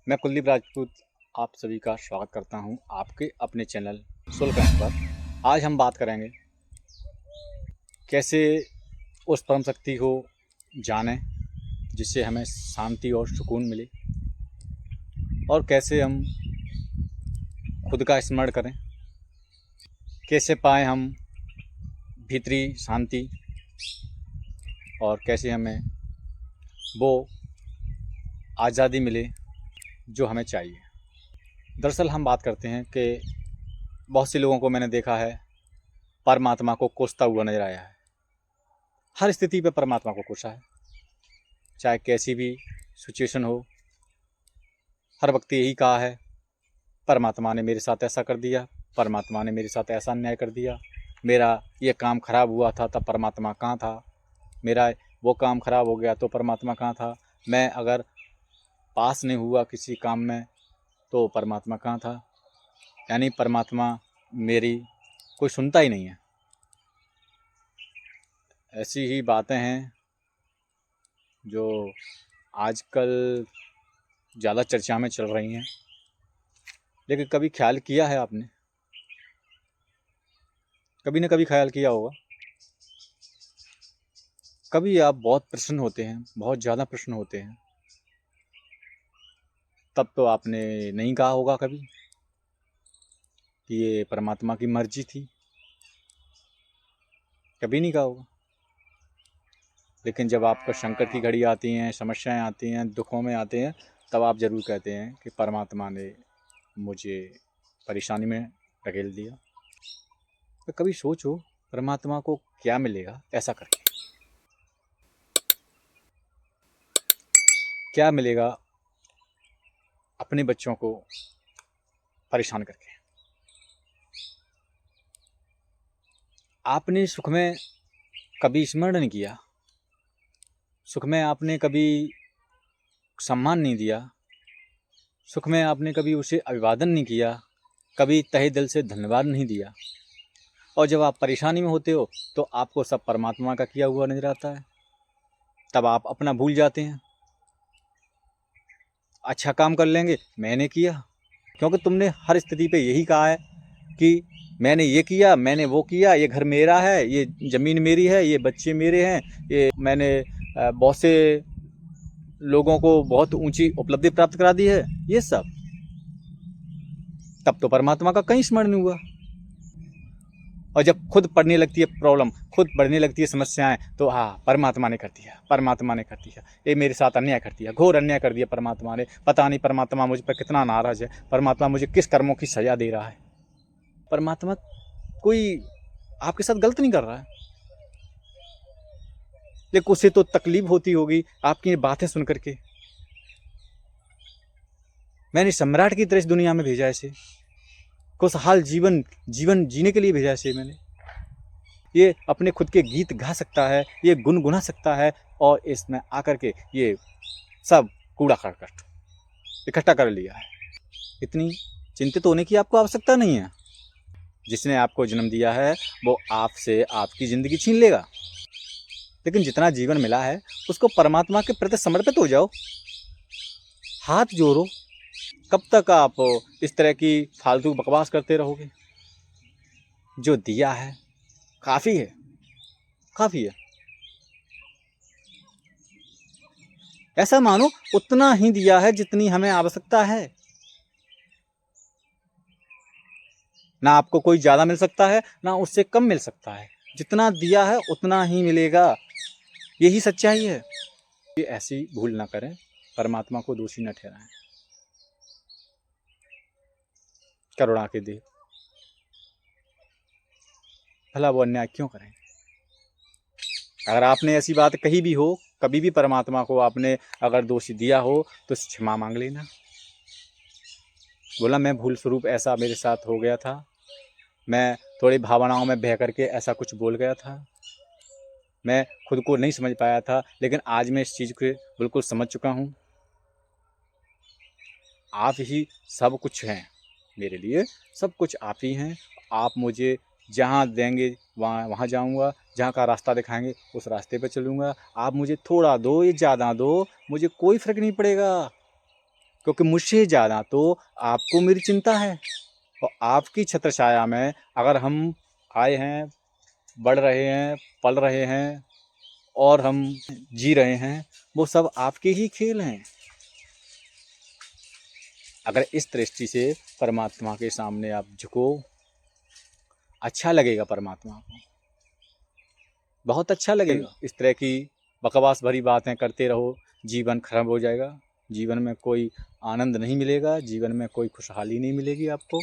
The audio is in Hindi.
मैं कुलदीप राजपूत आप सभी का स्वागत करता हूं आपके अपने चैनल सोल कैंप पर। आज हम बात करेंगे कैसे उस परम शक्ति को जानें जिससे हमें शांति और सुकून मिले, और कैसे हम खुद का स्मरण करें, कैसे पाएं हम भीतरी शांति, और कैसे हमें वो आज़ादी मिले जो हमें चाहिए। दरअसल हम बात करते हैं कि बहुत से लोगों को मैंने देखा है परमात्मा को कोसता हुआ नजर आया है। हर स्थिति पे परमात्मा को कोसा है, चाहे कैसी भी सिचुएशन हो। हर वक्त यही कहा है, परमात्मा ने मेरे साथ ऐसा कर दिया, परमात्मा ने मेरे साथ ऐसा अन्याय कर दिया, मेरा ये काम खराब हुआ था तब परमात्मा कहाँ था, मेरा वो काम खराब हो गया तो परमात्मा कहाँ था, मैं अगर पास नहीं हुआ किसी काम में तो परमात्मा कहाँ था। यानी परमात्मा मेरी कोई सुनता ही नहीं है। ऐसी ही बातें हैं जो आजकल ज़्यादा चर्चा में चल रही हैं। लेकिन कभी ख्याल किया है आपने, कभी न कभी ख्याल किया होगा, कभी आप बहुत प्रसन्न होते हैं, बहुत ज़्यादा प्रसन्न होते हैं, तब तो आपने नहीं कहा होगा कभी कि ये परमात्मा की मर्जी थी, कभी नहीं कहा होगा। लेकिन जब आपका संकट की घड़ी आती हैं, समस्याएं आती हैं, दुखों में आते हैं, तब आप ज़रूर कहते हैं कि परमात्मा ने मुझे परेशानी में धकेल दिया। तो कभी सोचो परमात्मा को क्या मिलेगा ऐसा करके, क्या मिलेगा अपने बच्चों को परेशान करके। आपने सुख में कभी स्मरण नहीं किया, सुख में आपने कभी सम्मान नहीं दिया, सुख में आपने कभी उसे अभिवादन नहीं किया, कभी तहे दिल से धन्यवाद नहीं दिया। और जब आप परेशानी में होते हो तो आपको सब परमात्मा का किया हुआ नजर आता है, तब आप अपना भूल जाते हैं। अच्छा काम कर लेंगे, मैंने किया, क्योंकि तुमने हर स्थिति पे यही कहा है कि मैंने ये किया, मैंने वो किया, ये घर मेरा है, ये ज़मीन मेरी है, ये बच्चे मेरे हैं, ये मैंने बहुत से लोगों को बहुत ऊंची उपलब्धि प्राप्त करा दी है, ये सब। तब तो परमात्मा का कहीं स्मरण नहीं हुआ। और जब खुद पड़ने लगती है प्रॉब्लम, खुद बढ़ने लगती है समस्याएं, तो हाँ परमात्मा ने कर दिया, परमात्मा ने कर दिया, ये मेरे साथ अन्याय कर दिया, घोर अन्याय कर दिया परमात्मा ने। पता नहीं परमात्मा मुझ पर कितना नाराज है, परमात्मा मुझे किस कर्मों की सजा दे रहा है। परमात्मा कोई आपके साथ गलत नहीं कर रहा है, लेकिन उसे तो तकलीफ होती होगी आपकी बातें सुन करके। मैंने सम्राट की तरह इस दुनिया में भेजा, इसे खुशहाल जीवन जीने के लिए भेजा इसे मैंने। ये अपने खुद के गीत गा सकता है, ये गुनगुना सकता है, और इसमें आकर के ये सब कूड़ा करकट इकट्ठा कर लिया है। इतनी चिंतित होने की आपको आवश्यकता नहीं है। जिसने आपको जन्म दिया है वो आपसे आपकी ज़िंदगी छीन लेगा, लेकिन जितना जीवन मिला है उसको परमात्मा के प्रति समर्पित हो जाओ, हाथ जोड़ो। कब तक आप इस तरह की फालतू बकवास करते रहोगे? जो दिया है काफ़ी है, काफ़ी है। ऐसा मानो उतना ही दिया है जितनी हमें आवश्यकता है। ना आपको कोई ज़्यादा मिल सकता है, ना उससे कम मिल सकता है। जितना दिया है उतना ही मिलेगा, यही सच्चाई है। ये ऐसी भूल ना करें, परमात्मा को दोषी न ठहराएं। करुणा के दे, भला वो अन्याय क्यों करें? अगर आपने ऐसी बात कही भी हो, कभी भी परमात्मा को आपने अगर दोषी दिया हो, तो क्षमा मांग लेना। बोला मैं भूल स्वरूप ऐसा मेरे साथ हो गया था, मैं थोड़ी भावनाओं में बह करके ऐसा कुछ बोल गया था, मैं खुद को नहीं समझ पाया था, लेकिन आज मैं इस चीज़ को बिल्कुल समझ चुका हूँ। आप ही सब कुछ हैं मेरे लिए, सब कुछ आप ही हैं। आप मुझे जहाँ देंगे वहाँ जाऊँगा, जहाँ का रास्ता दिखाएंगे उस रास्ते पे चलूँगा। आप मुझे थोड़ा दो या ज़्यादा दो, मुझे कोई फ़र्क नहीं पड़ेगा। क्योंकि मुझसे ज़्यादा तो आपको मेरी चिंता है। और आपकी छत्र छाया में अगर हम आए हैं, बढ़ रहे हैं, पल रहे हैं और हम जी रहे हैं, वो सब आपके ही खेल हैं। अगर इस दृष्टि से परमात्मा के सामने आप झुको, अच्छा लगेगा परमात्मा को, बहुत अच्छा लगेगा। इस तरह की बकवास भरी बातें करते रहो, जीवन खराब हो जाएगा, जीवन में कोई आनंद नहीं मिलेगा, जीवन में कोई खुशहाली नहीं मिलेगी आपको।